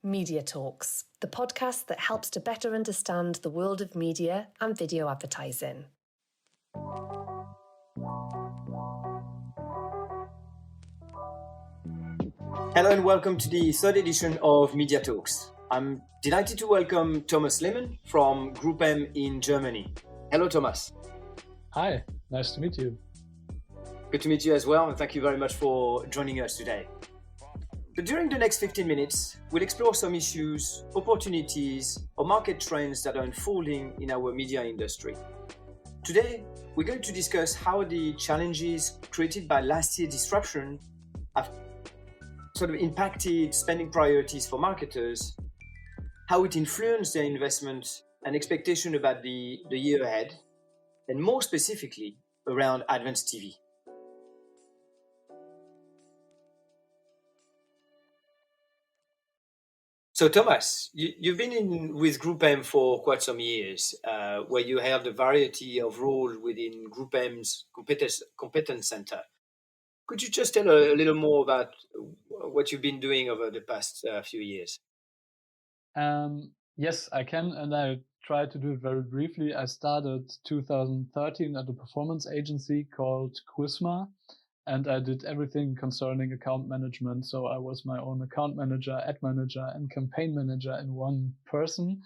Media Talks, the podcast that helps to better understand the world of media and video advertising. Hello and welcome to the third edition of Media Talks. I'm delighted to welcome Thomas Leymann from GroupM in Germany. Hello, Thomas. Hi, nice to meet you. Good to meet you as well, and thank you very much for joining us today. But during the next 15 minutes, we'll explore some issues, opportunities, or market trends that are unfolding in our media industry. Today, we're going to discuss how the challenges created by last year's disruption have sort of impacted spending priorities for marketers, how it influenced their investment and expectation about the year ahead, and more specifically, around Advanced TV. So Thomas, you've been with GroupM for quite some years, where you held a variety of roles within GroupM's competence center. Could you just tell a little more about what you've been doing over the past few years? Yes, I can, and I try to do it very briefly. I started 2013 at a performance agency called Quizma, and I did everything concerning account management. So I was my own account manager, ad manager, and campaign manager in one person.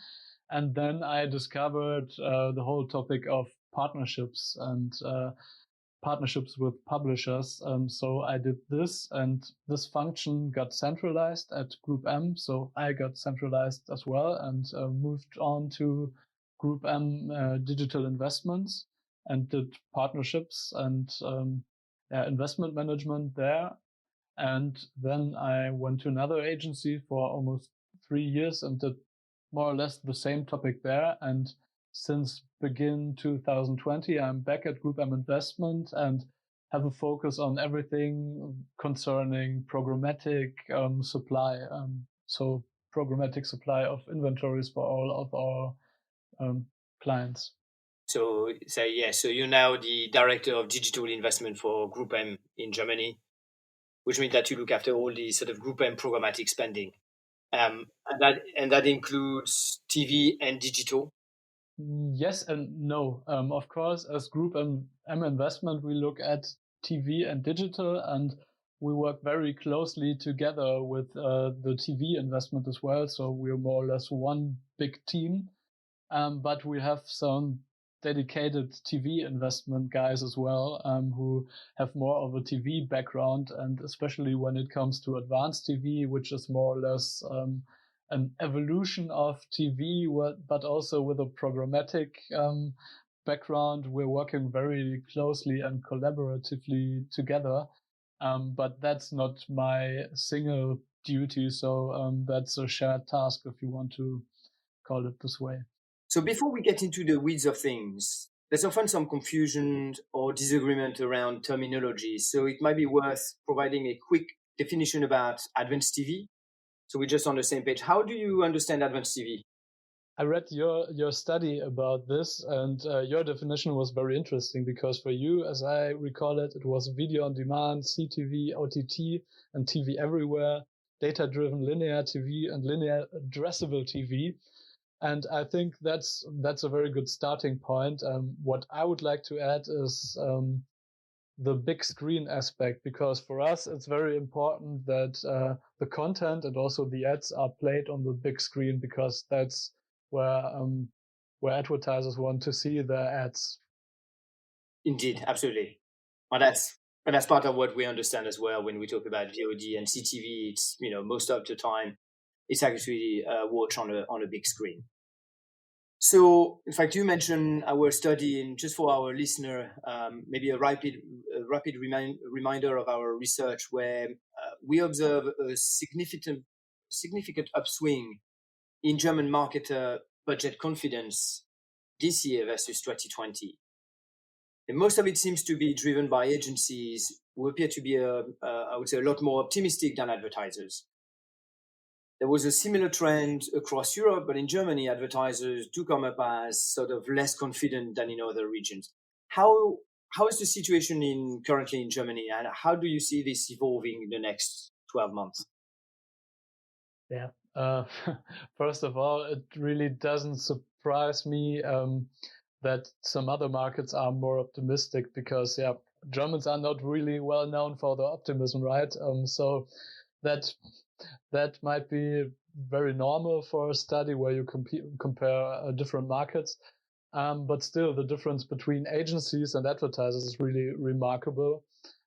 And then I discovered the whole topic of partnerships and partnerships with publishers. So I did this, and this function got centralized at GroupM. So I got centralized as well and moved on to GroupM Digital Investments and did partnerships and investment management there. And then I went to another agency for almost 3 years and did more or less the same topic there. And since begin 2020, I'm back at GroupM Investment and have a focus on everything concerning programmatic supply. So programmatic supply of inventories for all of our clients. So you're now the director of digital investment for GroupM in Germany, which means that you look after all the sort of GroupM programmatic spending, and that includes TV and digital. Yes and no. Of course, as GroupM Investment, we look at TV and digital, and we work very closely together with the TV investment as well. So we're more or less one big team, but we have some dedicated TV investment guys as well, who have more of a TV background, and especially when it comes to Advanced TV, which is more or less an evolution of TV, but also with a programmatic background. We're working very closely and collaboratively together, but that's not my single duty. So that's a shared task, if you want to call it this way. So before we get into the weeds of things, there's often some confusion or disagreement around terminology. So it might be worth providing a quick definition about Advanced TV. So we're just on the same page. How do you understand Advanced TV? I read your study about this, and your definition was very interesting because for you, as I recall it, it was video on demand, CTV, OTT, and TV everywhere, data-driven linear TV, and linear addressable TV. And I think that's a very good starting point. What I would like to add is the big screen aspect, because for us, it's very important that the content and also the ads are played on the big screen, because that's where advertisers want to see their ads. Indeed, absolutely. But that's part of what we understand as well when we talk about VOD and CTV. It's, most of the time, it's actually watched on a big screen. So, in fact, you mentioned our study, and just for our listener, maybe a rapid reminder of our research, where we observe a significant upswing in German marketer budget confidence this year versus 2020. And most of it seems to be driven by agencies who appear to be, I would say, a lot more optimistic than advertisers. There was a similar trend across Europe, but in Germany, advertisers do come up as sort of less confident than in other regions. How is the situation currently in Germany, and how do you see this evolving in the next 12 months? Yeah, First of all, it really doesn't surprise me that some other markets are more optimistic because, Germans are not really well known for their optimism, right? So that might be very normal for a study where you compare different markets. But still, the difference between agencies and advertisers is really remarkable.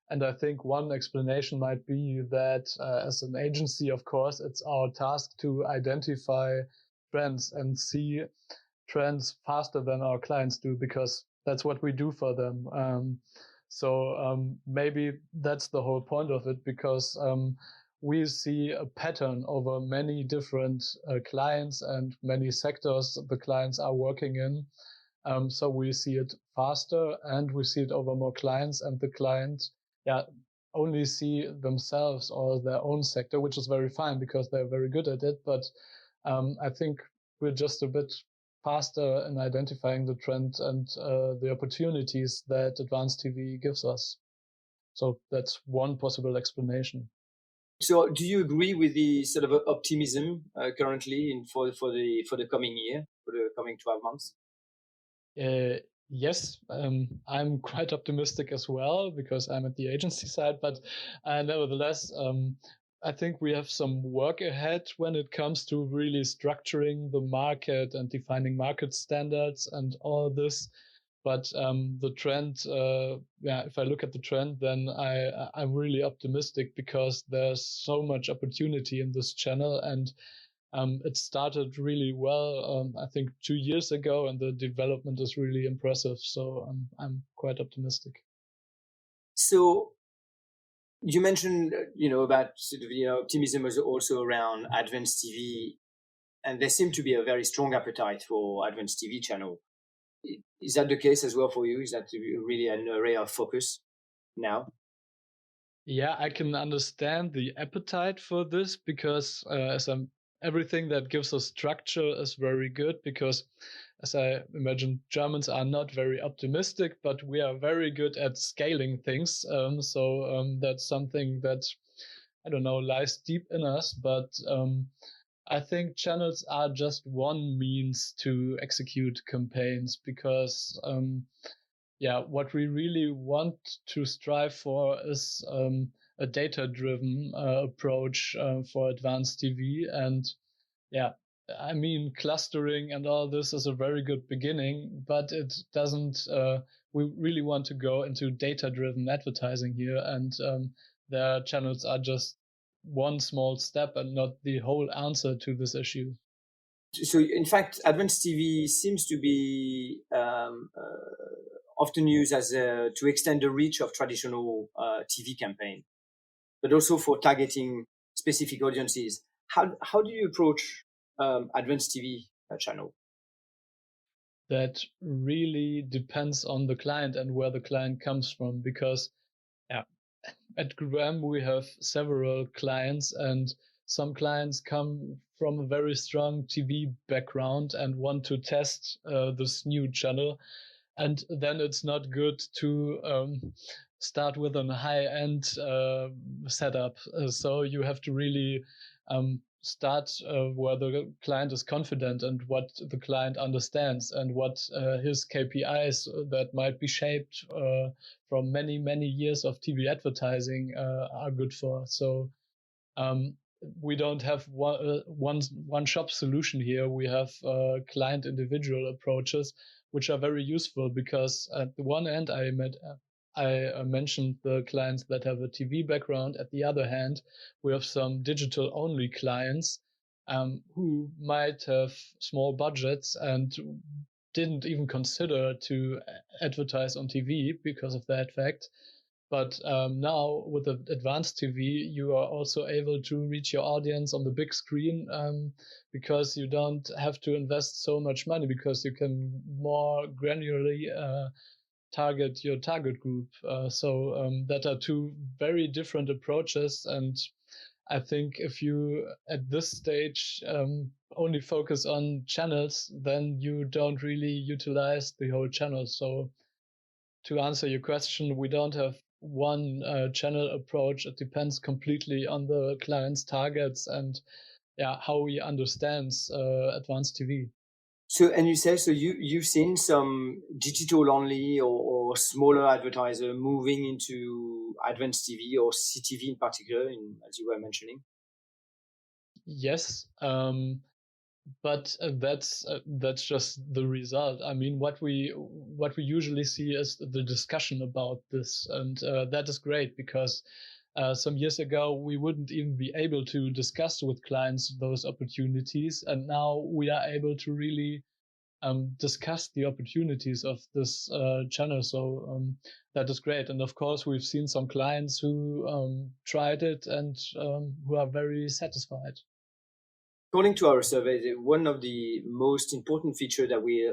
And I think one explanation might be that as an agency, of course, it's our task to identify trends and see trends faster than our clients do, because that's what we do for them. So maybe that's the whole point of it, because we see a pattern over many different clients and many sectors the clients are working in. So we see it faster and we see it over more clients, and the clients only see themselves or their own sector, which is very fine because they're very good at it. But I think we're just a bit faster in identifying the trend and the opportunities that advanced TV gives us. So that's one possible explanation. So, do you agree with the sort of optimism currently for the coming year, for the coming 12 months? Yes, I'm quite optimistic as well because I'm at the agency side, but nevertheless, I think we have some work ahead when it comes to really structuring the market and defining market standards and all this. But the trend, if I look at the trend, then I'm really optimistic because there's so much opportunity in this channel, and it started really well, I think 2 years ago, and the development is really impressive. So I'm quite optimistic. So you mentioned, about sort of, optimism was also around Advanced TV, and there seemed to be a very strong appetite for Advanced TV channel. Is that the case as well for you? Is that really an area of focus now? Yeah, I can understand the appetite for this because everything that gives us structure is very good, because as I imagine, Germans are not very optimistic, but we are very good at scaling things. So that's something that, I don't know, lies deep in us. But I think channels are just one means to execute campaigns, because what we really want to strive for is a data-driven approach for advanced TV. And I mean, clustering and all this is a very good beginning, but it doesn't, we really want to go into data-driven advertising here, and their channels are just one small step and not the whole answer to this issue. So, in fact, Advanced TV seems to be often used as to extend the reach of traditional TV campaign, but also for targeting specific audiences. How do you approach Advanced TV channel? That really depends on the client and where the client comes from, because at GroupM we have several clients, and some clients come from a very strong TV background and want to test this new channel. And then it's not good to start with a high-end setup. So you have to really start where the client is confident and what the client understands and what his KPIs that might be shaped from many, many years of TV advertising are good for. So we don't have one shop solution here. We have client individual approaches, which are very useful, because at the one end I mentioned the clients that have a TV background. At the other hand, we have some digital only clients who might have small budgets and didn't even consider to advertise on TV because of that fact. But now with the advanced TV, you are also able to reach your audience on the big screen because you don't have to invest so much money, because you can more granularly target your target group. So that are two very different approaches. And I think if you at this stage only focus on channels, then you don't really utilize the whole channel. So to answer your question, we don't have one channel approach. It depends completely on the client's targets and how he understands advanced TV. So, and you say, so you've seen some digital only or smaller advertiser moving into advanced TV or CTV in particular, as you were mentioning? Yes, but that's just the result. I mean, what we usually see is the discussion about this, and that is great because some years ago we wouldn't even be able to discuss with clients those opportunities, and now we are able to really discuss the opportunities of this channel. So that is great. And of course, we've seen some clients who tried it and who are very satisfied. According to our survey, one of the most important features that we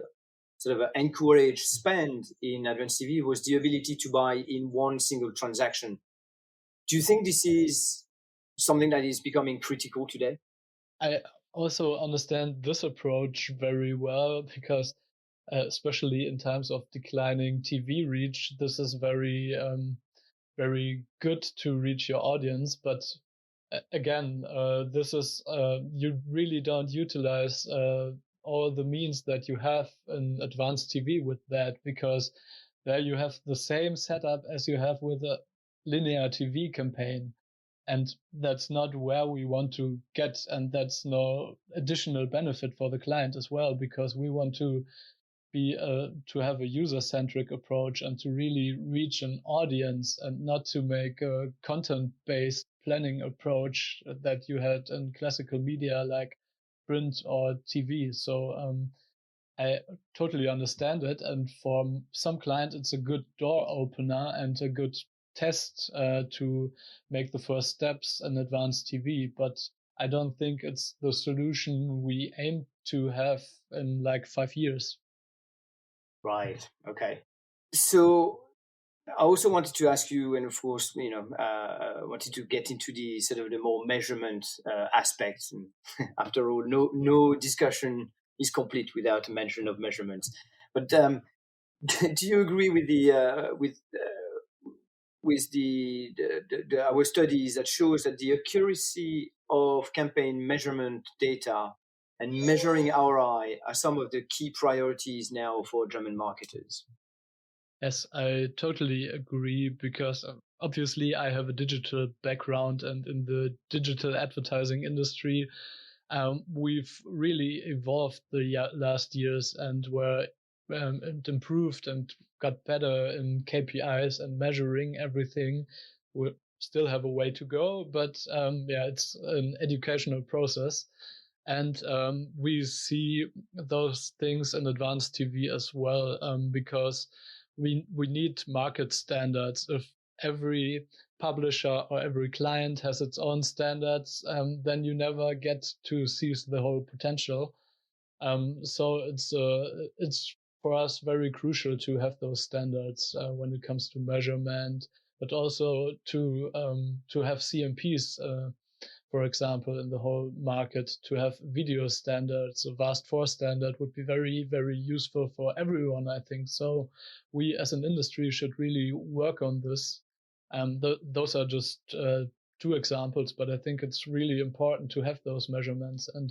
sort of encourage spend in advanced TV was the ability to buy in one single transaction. Do you think this is something that is becoming critical today? I also understand this approach very well because especially in times of declining TV reach, this is very good to reach your audience. But again, this is you really don't utilize all the means that you have in advanced TV with that, because there you have the same setup as you have with a linear TV campaign. And that's not where we want to get, and that's no additional benefit for the client as well, because we want to to have a user-centric approach and to really reach an audience, and not to make a content-based planning approach that you had in classical media like print or TV. So I totally understand it, and for some clients it's a good door opener and a good test to make the first steps in advanced TV, but I don't think it's the solution we aim to have in like 5 years. Right. Okay. So I also wanted to ask you, and of course, wanted to get into the sort of the more measurement aspects. And after all, no discussion is complete without a mention of measurements. But do you agree with our studies that shows that the accuracy of campaign measurement data and measuring ROI are some of the key priorities now for German marketers? Yes, I totally agree, because obviously I have a digital background, and in the digital advertising industry, we've really evolved the last years and and improved and got better in KPIs and measuring everything. We still have a way to go, but it's an educational process. And we see those things in advanced TV as well, because we need market standards. If every publisher or every client has its own standards, then you never get to seize the whole potential. So it's for us very crucial to have those standards when it comes to measurement, but also to have CMPs. For example, in the whole market, to have video standards. A VAST4 standard would be very, very useful for everyone, I think. So we as an industry should really work on this. Those are just 2 examples, but I think it's really important to have those measurements. And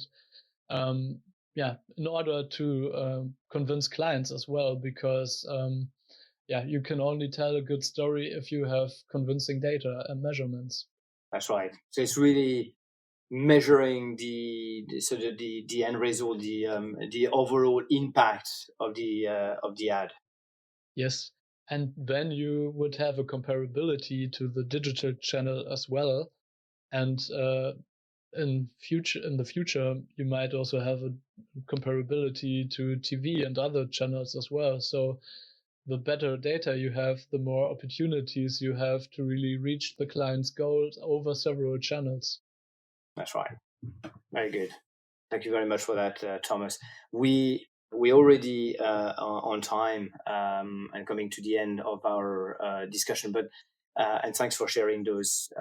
in order to convince clients as well, because you can only tell a good story if you have convincing data and measurements. That's right. So it's really measuring the end result, the overall impact of the ad. Yes, and then you would have a comparability to the digital channel as well, and in the future you might also have a comparability to TV and other channels as well. So the better data you have, the more opportunities you have to really reach the client's goals over several channels. That's right. Very good. Thank you very much for that, Thomas. We already on time and coming to the end of our discussion, but and thanks for sharing those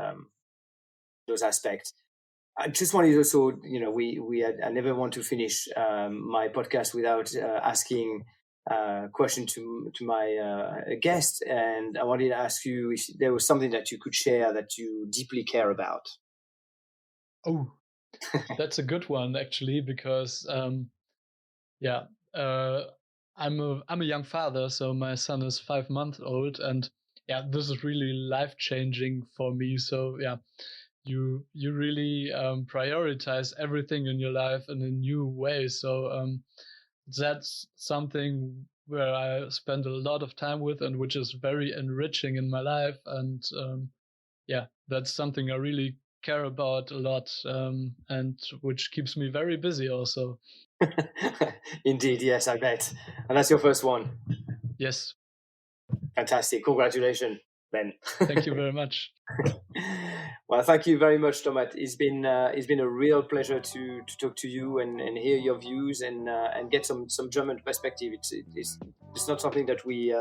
aspects. I just wanted also, I never want to finish my podcast without asking a question to my guest, and I wanted to ask you if there was something that you could share that you deeply care about. Oh, That's a good one, actually, because I'm a young father, so my son is 5 months old, and this is really life-changing for me. So you really prioritize everything in your life in a new way. So that's something where I spend a lot of time with, and which is very enriching in my life. And that's something I really care about a lot, and which keeps me very busy also. Indeed, yes, I bet. And that's your first one. Yes. Fantastic. Congratulations, Ben. Thank you very much. Well, thank you very much, Thomas. It's been a real pleasure to talk to you and hear your views and get some German perspective. It's not something that we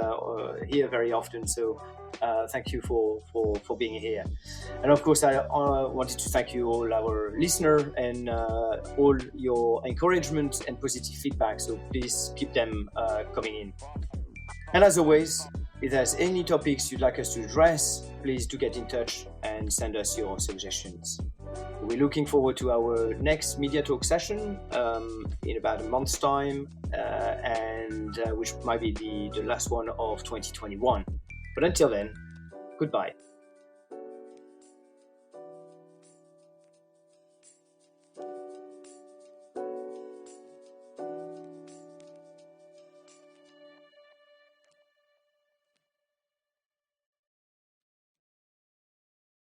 hear very often. So thank you for being here. And of course, I wanted to thank you all our listener and all your encouragement and positive feedback. So please keep them coming in. And as always, if there's any topics you'd like us to address, please do get in touch and send us your suggestions. We're looking forward to our next Media Talk session in about a month's time, and which might be the last one of 2021. But until then, goodbye.